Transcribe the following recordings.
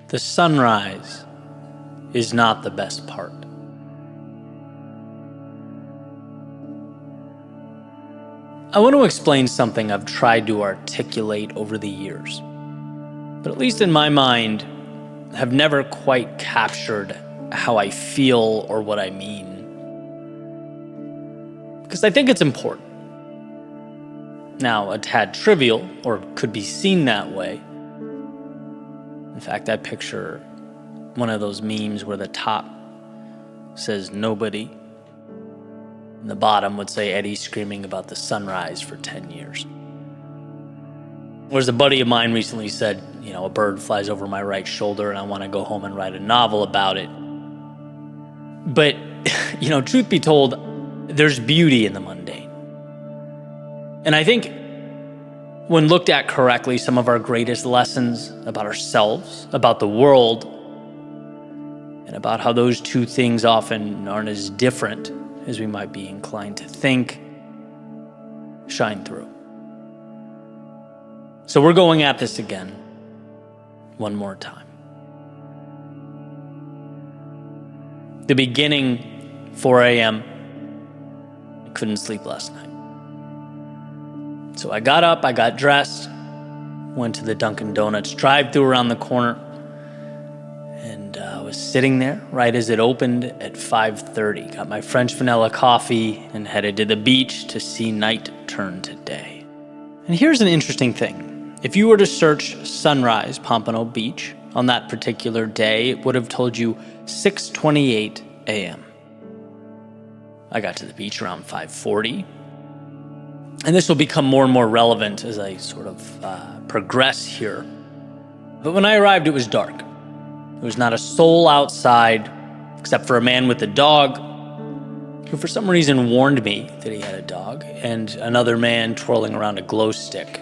The sunrise is not the best part. I want to explain something I've tried to articulate over the years, but at least in my mind, have never quite captured how I feel or what I mean. Because I think it's important. Now, a tad trivial, or could be seen that way. In fact, I picture one of those memes where the top says nobody, and the bottom would say Eddie screaming about the sunrise for 10 years. Whereas a buddy of mine recently said, a bird flies over my right shoulder and I want to go home and write a novel about it. But, truth be told, there's beauty in the mundane. And I think when looked at correctly, some of our greatest lessons about ourselves, about the world, and about how those two things often aren't as different as we might be inclined to think, shine through. So we're going at this again, one more time. The beginning, 4 a.m., I couldn't sleep last night. So I got up, I got dressed, went to the Dunkin' Donuts drive-thru around the corner, and was sitting there right as it opened at 5:30. Got my French vanilla coffee and headed to the beach to see night turn to day. And here's an interesting thing. If you were to search sunrise Pompano Beach on that particular day, it would have told you 6:28 a.m. I got to the beach around 5:40. And this will become more and more relevant as I sort of progress here. But when I arrived, it was dark. There was not a soul outside, except for a man with a dog, who for some reason warned me that he had a dog, and another man twirling around a glow stick.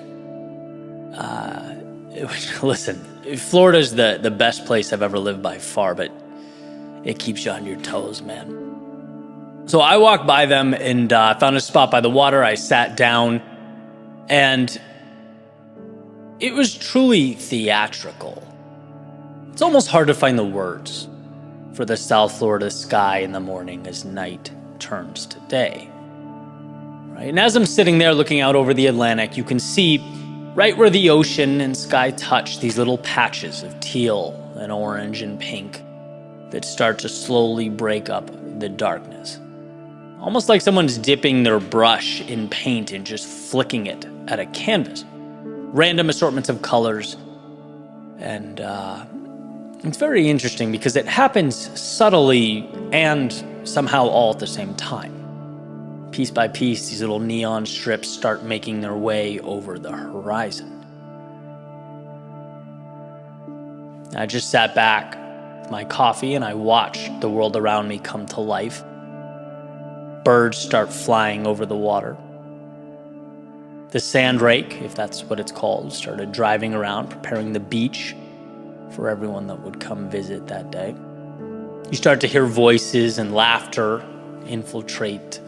Listen, Florida's the best place I've ever lived by far, but it keeps you on your toes, man. So I walked by them and found a spot by the water. I sat down, and it was truly theatrical. It's almost hard to find the words for the South Florida sky in the morning as night turns to day. Right? And as I'm sitting there looking out over the Atlantic, you can see right where the ocean and sky touch these little patches of teal and orange and pink that start to slowly break up the darkness. Almost like someone's dipping their brush in paint and just flicking it at a canvas. Random assortments of colors. And it's very interesting because it happens subtly and somehow all at the same time. Piece by piece, these little neon strips start making their way over the horizon. I just sat back with my coffee and I watched the world around me come to life. Birds start flying over the water. The sand rake, if that's what it's called, started driving around, preparing the beach for everyone that would come visit that day. You start to hear voices and laughter infiltrate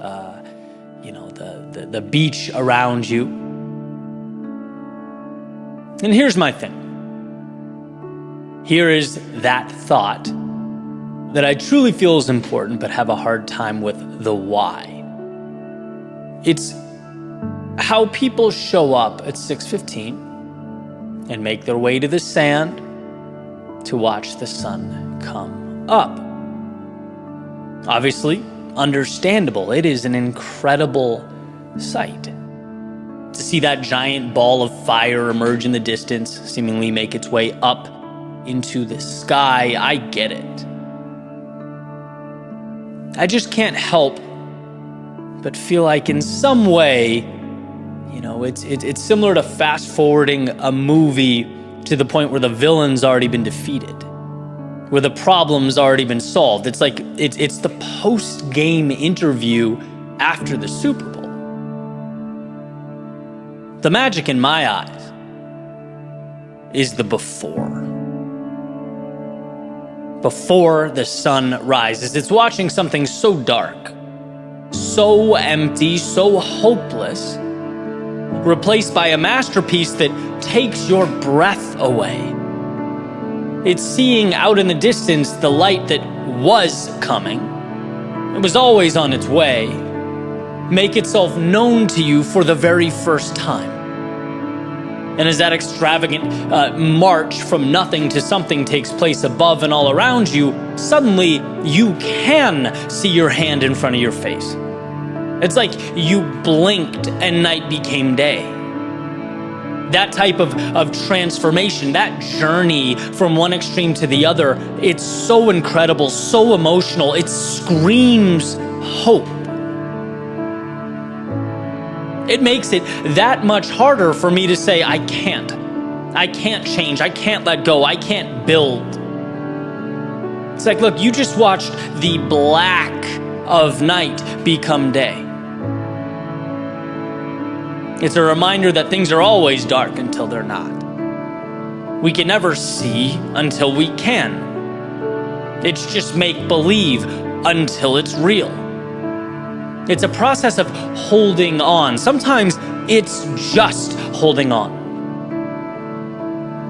the beach around you. And here's my thing. Here is that thought that I truly feel is important, but have a hard time with the why. It's how people show up at 6:15 and make their way to the sand to watch the sun come up. Obviously, understandable. It is an incredible sight. To see that giant ball of fire emerge in the distance, seemingly make its way up into the sky, I get it. I just can't help but feel like in some way, it's similar to fast forwarding a movie to the point where the villain's already been defeated, where the problem's already been solved. It's like it's the post-game interview after the Super Bowl. The magic in my eyes is the before. Before the sun rises. It's watching something so dark, so empty, so hopeless, replaced by a masterpiece that takes your breath away. It's seeing out in the distance the light that was coming. It was always on its way. Make itself known to you for the very first time. And as that extravagant march from nothing to something takes place above and all around you, suddenly you can see your hand in front of your face. It's like you blinked and night became day. That type of transformation, that journey from one extreme to the other, it's so incredible, so emotional. It screams hope. It makes it that much harder for me to say, I can't change, I can't let go, I can't build. It's like, look, you just watched the black of night become day. It's a reminder that things are always dark until they're not. We can never see until we can. It's just make-believe until it's real. It's a process of holding on. Sometimes it's just holding on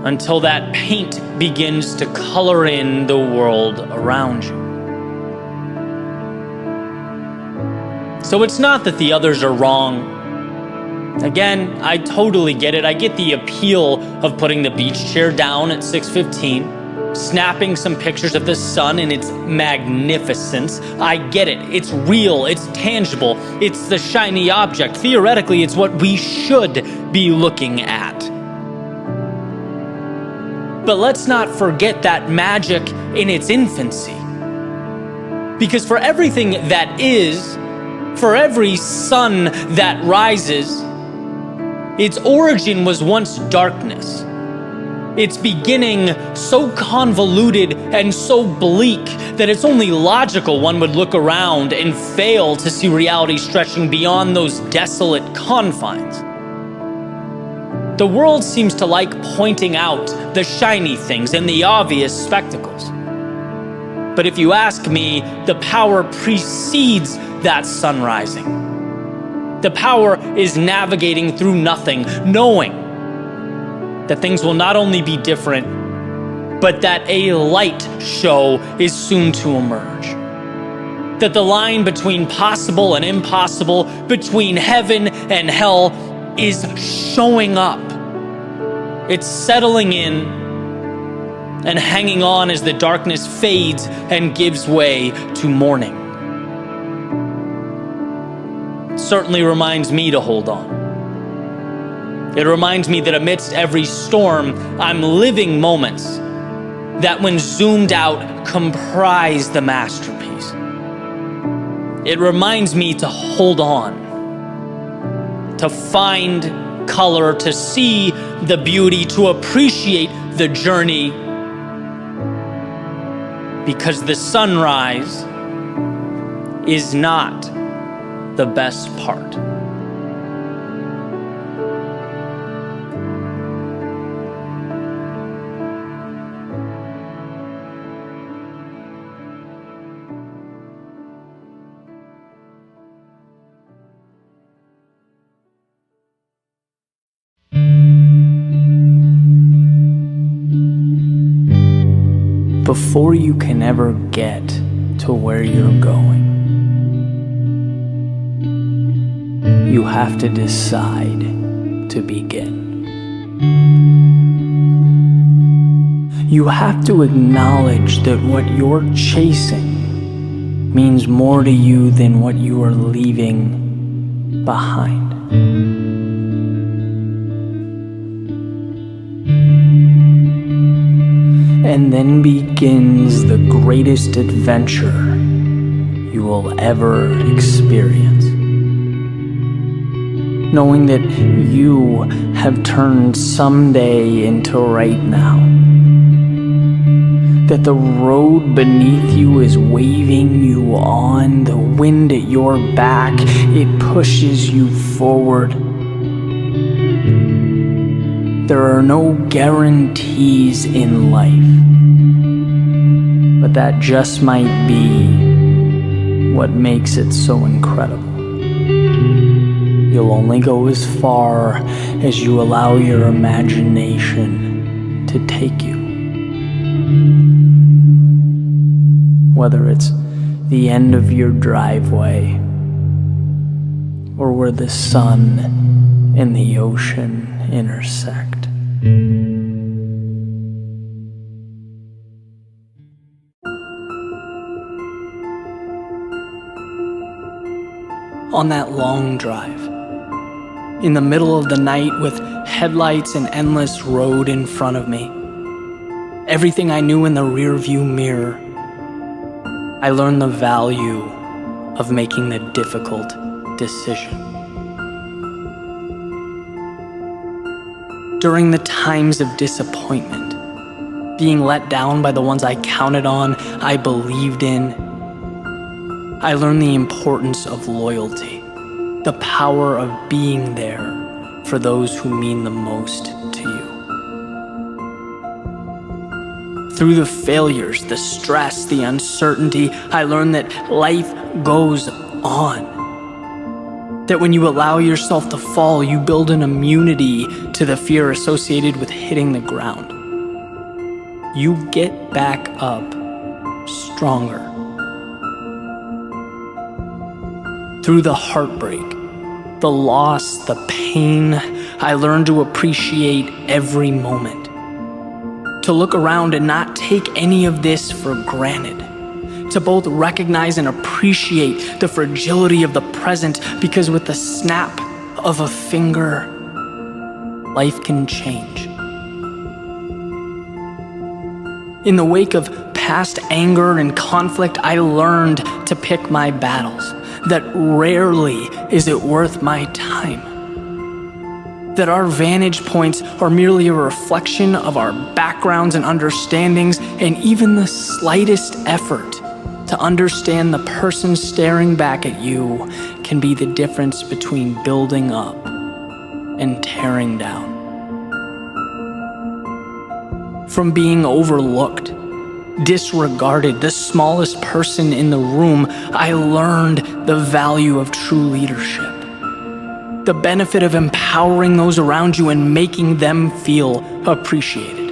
until that paint begins to color in the world around you. So it's not that the others are wrong. Again, I totally get it. I get the appeal of putting the beach chair down at 6:15. Snapping some pictures of the sun in its magnificence. I get it. It's real. It's tangible. It's the shiny object. Theoretically, it's what we should be looking at. But let's not forget that magic in its infancy. Because for everything that is, for every sun that rises, its origin was once darkness. Its beginning so convoluted and so bleak that it's only logical one would look around and fail to see reality stretching beyond those desolate confines. The world seems to like pointing out the shiny things and the obvious spectacles. But if you ask me, the power precedes that sun rising. The power is navigating through nothing, knowing that things will not only be different, but that a light show is soon to emerge. That the line between possible and impossible, between heaven and hell, is showing up. It's settling in and hanging on as the darkness fades and gives way to morning. It certainly reminds me to hold on. It reminds me that amidst every storm, I'm living moments that when zoomed out comprise the masterpiece. It reminds me to hold on, to find color, to see the beauty, to appreciate the journey, because the sunrise is not the best part. Before you can ever get to where you're going, you have to decide to begin. You have to acknowledge that what you're chasing means more to you than what you are leaving behind. And then begins the greatest adventure you will ever experience. Knowing that you have turned someday into right now. That the road beneath you is waving you on, the wind at your back, it pushes you forward. There are no guarantees in life, but that just might be what makes it so incredible. You'll only go as far as you allow your imagination to take you. Whether it's the end of your driveway, or where the sun and the ocean intersect. On that long drive, in the middle of the night with headlights and endless road in front of me, everything I knew in the rearview mirror, I learned the value of making the difficult decision. During the times of disappointment, being let down by the ones I counted on, I believed in, I learned the importance of loyalty, the power of being there for those who mean the most to you. Through the failures, the stress, the uncertainty, I learned that life goes on. That when you allow yourself to fall, you build an immunity to the fear associated with hitting the ground. You get back up stronger. Through the heartbreak, the loss, the pain, I learned to appreciate every moment. To look around and not take any of this for granted. To both recognize and appreciate the fragility of the present, because with the snap of a finger, life can change. In the wake of past anger and conflict, I learned to pick my battles. That rarely is it worth my time. That our vantage points are merely a reflection of our backgrounds and understandings, and even the slightest effort to understand the person staring back at you can be the difference between building up and tearing down. From being overlooked, disregarded, the smallest person in the room, I learned the value of true leadership. The benefit of empowering those around you and making them feel appreciated.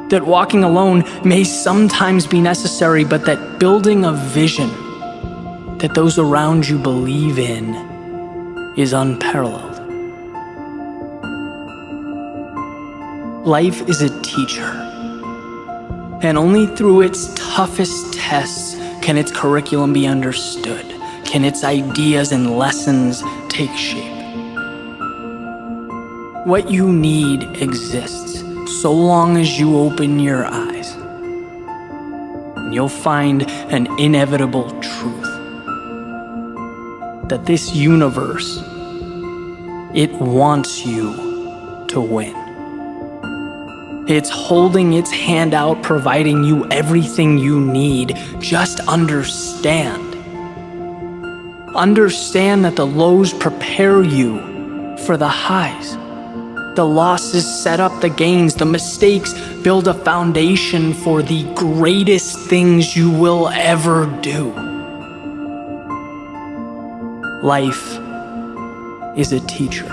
That walking alone may sometimes be necessary, but that building a vision that those around you believe in is unparalleled. Life is a teacher, and only through its toughest tests can its curriculum be understood, can its ideas and lessons take shape. What you need exists so long as you open your eyes, and you'll find an inevitable truth. That this universe, it wants you to win. It's holding its hand out, providing you everything you need. Just understand. Understand that the lows prepare you for the highs. The losses set up the gains. The mistakes build a foundation for the greatest things you will ever do. Life is a teacher.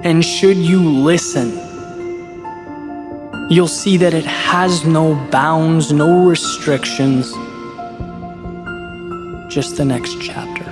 And should you listen, you'll see that it has no bounds, no restrictions, just the next chapter.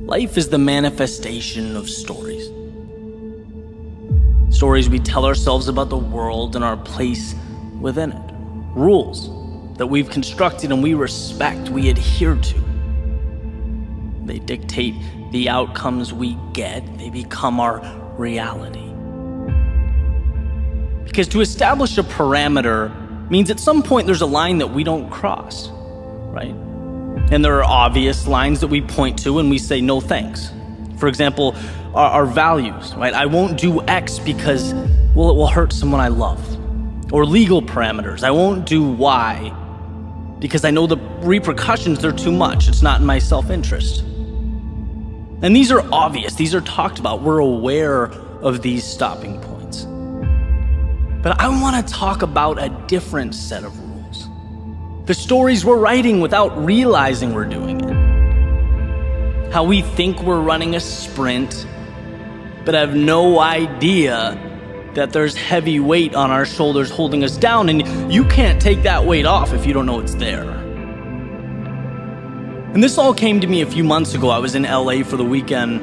Life is the manifestation of stories. Stories we tell ourselves about the world and our place within it. Rules that we've constructed and we respect, we adhere to. They dictate the outcomes we get. They become our reality. Because to establish a parameter means at some point there's a line that we don't cross, right? And there are obvious lines that we point to and we say no thanks. For example, our values, right? I won't do X because, well, it will hurt someone I love. Or legal parameters. I won't do Y because I know the repercussions are too much. It's not in my self-interest. And these are obvious. These are talked about. We're aware of these stopping points. But I want to talk about a different set of rules. The stories we're writing without realizing we're doing it. How we think we're running a sprint, but have no idea that there's heavy weight on our shoulders holding us down, and you can't take that weight off if you don't know it's there. And this all came to me a few months ago. I was in LA for the weekend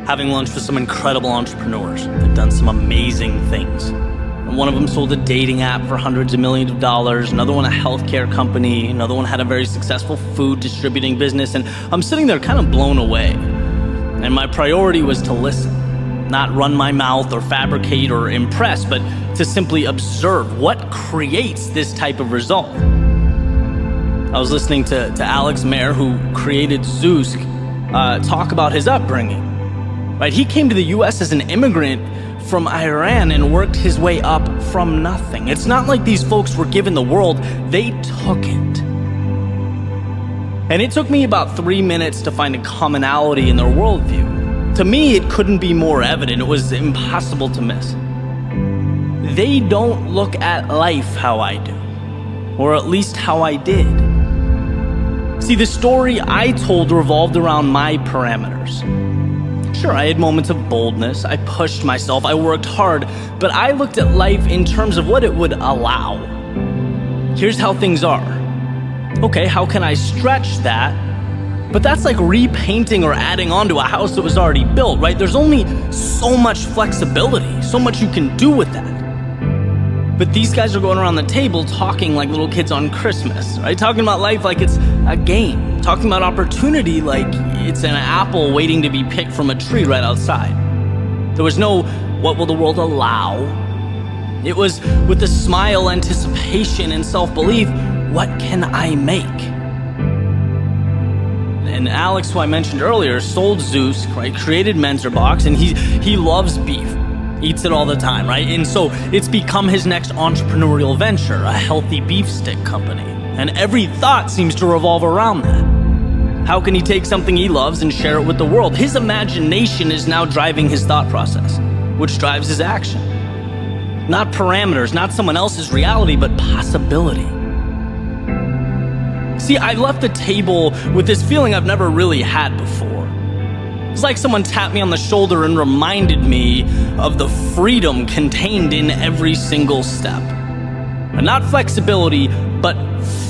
having lunch with some incredible entrepreneurs. They've done some amazing things. And one of them sold a dating app for hundreds of millions of dollars, another one a healthcare company, another one had a very successful food distributing business, and I'm sitting there kind of blown away. And my priority was to listen. Not run my mouth or fabricate or impress, but to simply observe what creates this type of result. I was listening to Alex Mayer, who created Zeus, talk about his upbringing. Right? He came to the US as an immigrant from Iran and worked his way up from nothing. It's not like these folks were given the world, they took it. And it took me about 3 minutes to find a commonality in their worldview. To me, it couldn't be more evident. It was impossible to miss. They don't look at life how I do, or at least how I did. See, the story I told revolved around my parameters. Sure, I had moments of boldness, I pushed myself, I worked hard, but I looked at life in terms of what it would allow. Here's how things are. Okay, how can I stretch that? But that's like repainting or adding on to a house that was already built, right? There's only so much flexibility, so much you can do with that. But these guys are going around the table talking like little kids on Christmas, right? Talking about life like it's a game. Talking about opportunity like it's an apple waiting to be picked from a tree right outside. There was no, what will the world allow? It was with a smile, anticipation, and self-belief, what can I make? And Alex, who I mentioned earlier, sold Zeus, right? Created Mentorbox, and he loves beef, eats it all the time, right? And so it's become his next entrepreneurial venture, a healthy beef stick company. And every thought seems to revolve around that. How can he take something he loves and share it with the world? His imagination is now driving his thought process, which drives his action. Not parameters, not someone else's reality, but possibility. See, I left the table with this feeling I've never really had before. It's like someone tapped me on the shoulder and reminded me of the freedom contained in every single step. And not flexibility, but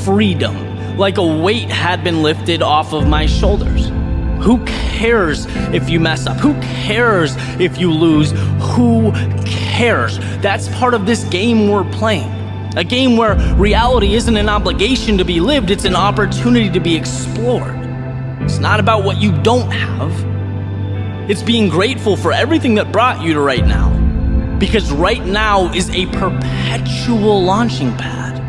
freedom. Like a weight had been lifted off of my shoulders. Who cares if you mess up? Who cares if you lose? Who cares? That's part of this game we're playing. A game where reality isn't an obligation to be lived, it's an opportunity to be explored. It's not about what you don't have. It's being grateful for everything that brought you to right now. Because right now is a perpetual launching pad.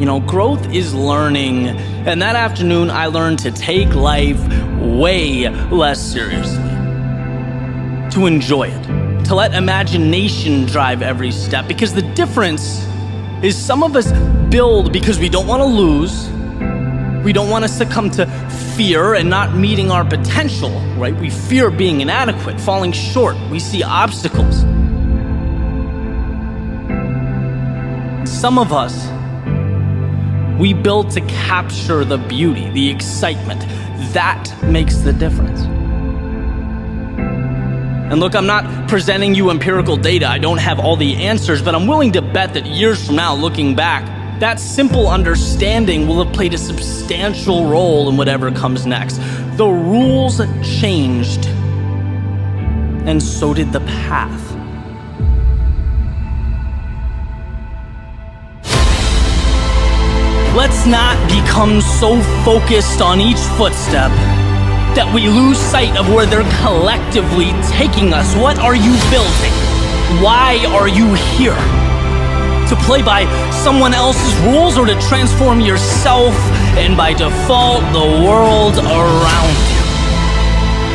You know, growth is learning, and that afternoon I learned to take life way less seriously. To enjoy it. To let imagination drive every step, because the difference is some of us build because we don't want to lose, we don't want to succumb to fear and not meeting our potential, right? We fear being inadequate, falling short, we see obstacles. Some of us, we build to capture the beauty, the excitement. That makes the difference. And look, I'm not presenting you empirical data. I don't have all the answers, but I'm willing to bet that years from now, looking back, that simple understanding will have played a substantial role in whatever comes next. The rules changed, and so did the path. Let's not become so focused on each footstep that we lose sight of where they're collectively taking us. What are you building? Why are you here? To play by someone else's rules, or to transform yourself and by default the world around you?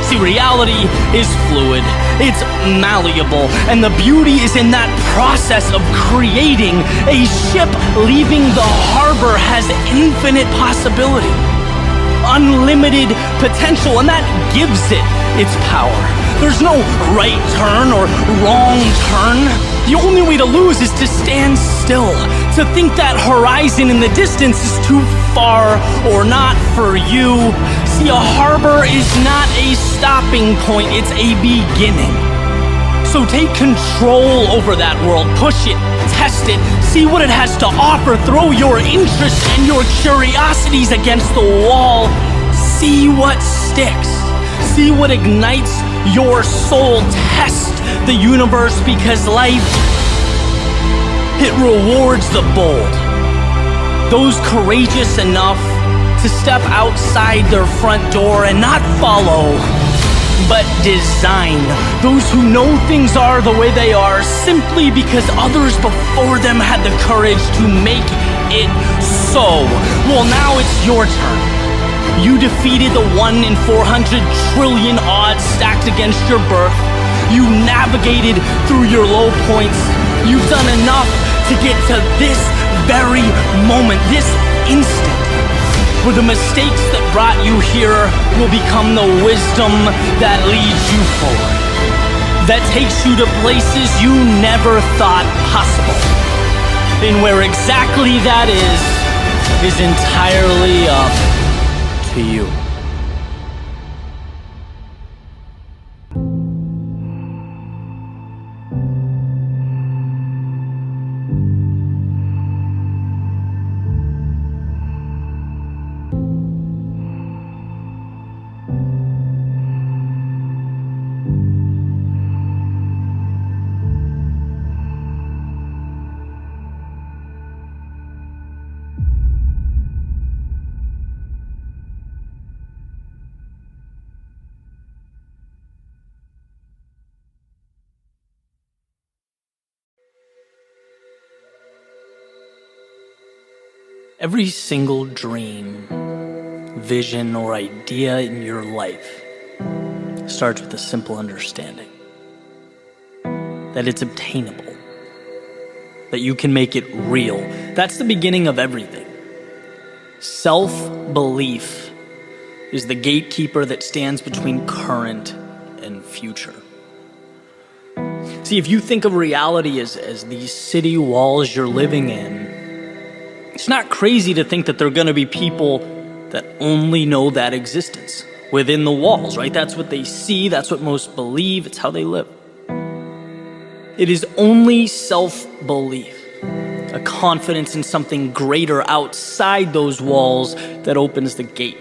See, reality is fluid, it's malleable, and the beauty is in that process of creating. A ship leaving the harbor has infinite possibility, unlimited potential, and that gives it its power. There's no right turn or wrong turn. The only way to lose is to stand still, to think that horizon in the distance is too far or not for you. See, a harbor is not a stopping point, it's a beginning. So take control over that world, push it, test it, see what it has to offer, throw your interests and your curiosities against the wall, see what sticks, see what ignites your soul, test the universe, because life, it rewards the bold, those courageous enough to step outside their front door and not follow, but design. Those who know things are the way they are simply because others before them had the courage to make it so. Well, now it's your turn. You defeated the 1 in 400 trillion odds stacked against your birth. You navigated through your low points. You've done enough to get to this very moment, this instant, where the mistakes that brought you here will become the wisdom that leads you forward, that takes you to places you never thought possible. And where exactly that is entirely up to you. Every single dream, vision, or idea in your life starts with a simple understanding that it's obtainable, that you can make it real. That's the beginning of everything. Self-belief is the gatekeeper that stands between current and future. See, if you think of reality as these city walls you're living in, it's not crazy to think that there are going to be people that only know that existence within the walls, right? That's what they see, that's what most believe, it's how they live. It is only self-belief, a confidence in something greater outside those walls, that opens the gate,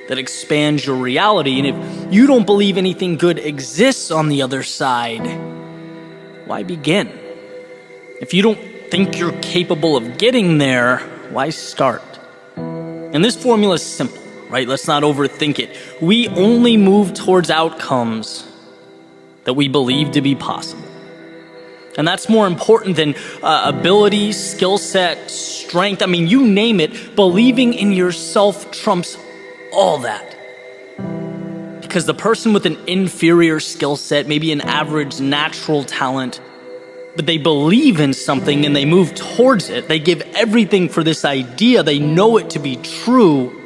that expands your reality. And if you don't believe anything good exists on the other side, why begin? If you don't think you're capable of getting there, why start? And this formula is simple, right? Let's not overthink it. We only move towards outcomes that we believe to be possible. And that's more important than ability, skill set, strength. I mean, you name it. Believing in yourself trumps all that. Because the person with an inferior skill set, maybe an average natural talent, but they believe in something and they move towards it. They give everything for this idea. They know it to be true.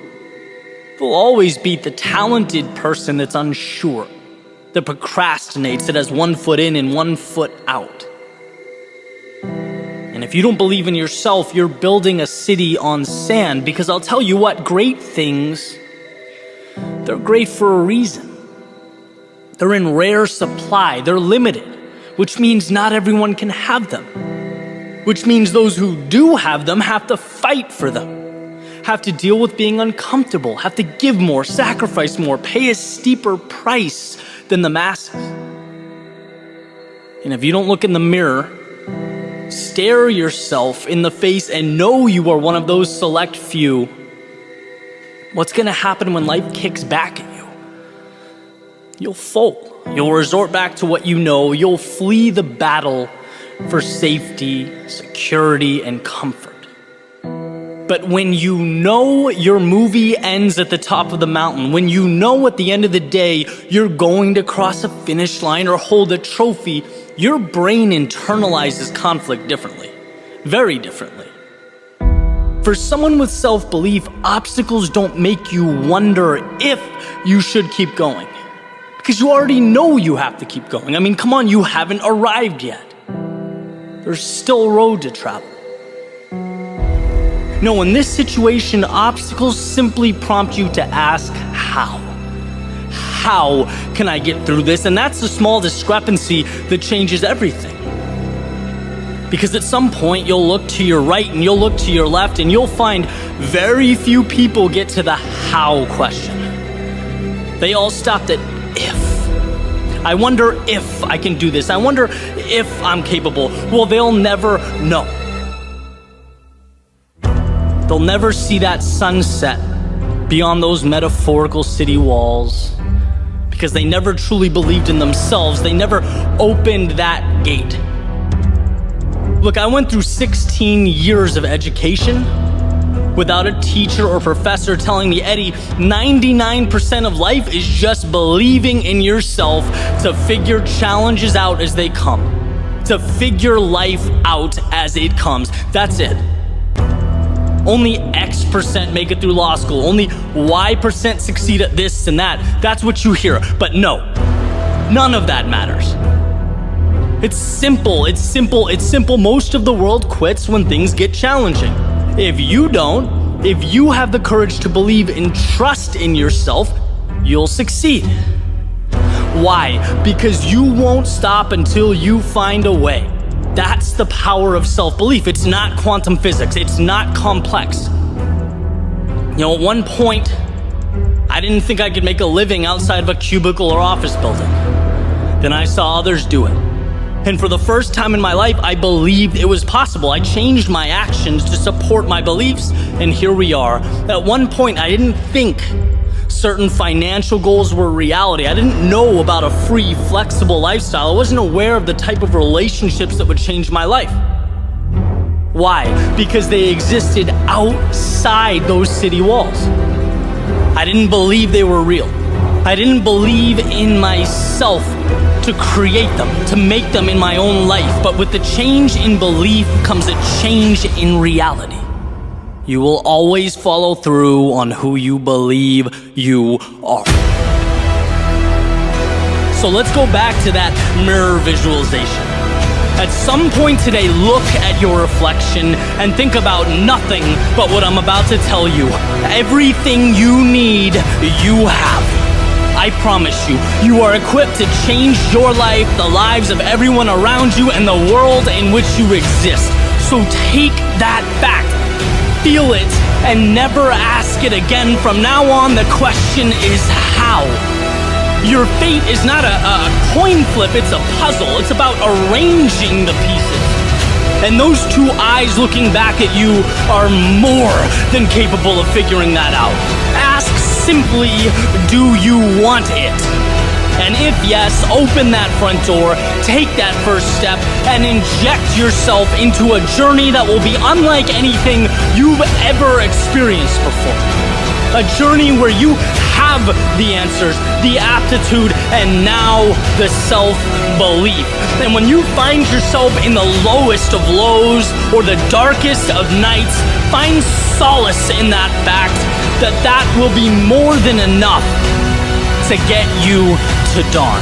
They'll always beat the talented person that's unsure, that procrastinates, that has 1 foot in and 1 foot out. And if you don't believe in yourself, you're building a city on sand. Because I'll tell you what, great things, they're great for a reason. They're in rare supply. They're limited, which means not everyone can have them, which means those who do have them have to fight for them, have to deal with being uncomfortable, have to give more, sacrifice more, pay a steeper price than the masses. And if you don't look in the mirror, stare yourself in the face and know you are one of those select few, what's gonna happen when life kicks back at you? You'll fold. You'll resort back to what you know. You'll flee the battle for safety, security, and comfort. But when you know your movie ends at the top of the mountain, when you know at the end of the day you're going to cross a finish line or hold a trophy, your brain internalizes conflict differently, very differently. For someone with self-belief, obstacles don't make you wonder if you should keep going, because you already know you have to keep going. I mean, come on, you haven't arrived yet. There's still a road to travel. No, in this situation, obstacles simply prompt you to ask how. How can I get through this? And that's the small discrepancy that changes everything. Because at some point, you'll look to your right and you'll look to your left and you'll find very few people get to the how question. They all stopped at if. I wonder if I can do this. I wonder if I'm capable. Well, they'll never know. They'll never see that sunset beyond those metaphorical city walls because they never truly believed in themselves. They never opened that gate. Look, I went through 16 years of education without a teacher or professor telling me, Eddie, 99% of life is just believing in yourself to figure challenges out as they come, to figure life out as it comes. That's it. Only X% make it through law school. Only Y% succeed at this and that. That's what you hear. But no, none of that matters. It's simple. Most of the world quits when things get challenging. If you don't, if you have the courage to believe and trust in yourself, you'll succeed. Why? Because you won't stop until you find a way. That's the power of self-belief. It's not quantum physics. It's not complex. You know, at one point, I didn't think I could make a living outside of a cubicle or office building. Then I saw others do it. And for the first time in my life, I believed it was possible. I changed my actions to support my beliefs, and here we are. At one point, I didn't think certain financial goals were reality. I didn't know about a free, flexible lifestyle. I wasn't aware of the type of relationships that would change my life. Why? Because they existed outside those city walls. I didn't believe they were real. I didn't believe in myself to create them, to make them in my own life. But with the change in belief comes a change in reality. You will always follow through on who you believe you are. So let's go back to that mirror visualization. At some point today, look at your reflection and think about nothing but what I'm about to tell you. Everything you need, you have. I promise you, you are equipped to change your life, the lives of everyone around you, and the world in which you exist. So take that fact. Feel it and never ask it again. From now on, the question is how. Your fate is not a coin flip, it's a puzzle. It's about arranging the pieces. And those two eyes looking back at you are more than capable of figuring that out. Ask simply, do you want it? And if yes, open that front door, take that first step, and inject yourself into a journey that will be unlike anything you've ever experienced before. A journey where you have the answers, the aptitude, and now the self-belief. And when you find yourself in the lowest of lows or the darkest of nights, find solace in that fact that will be more than enough to get you to dawn.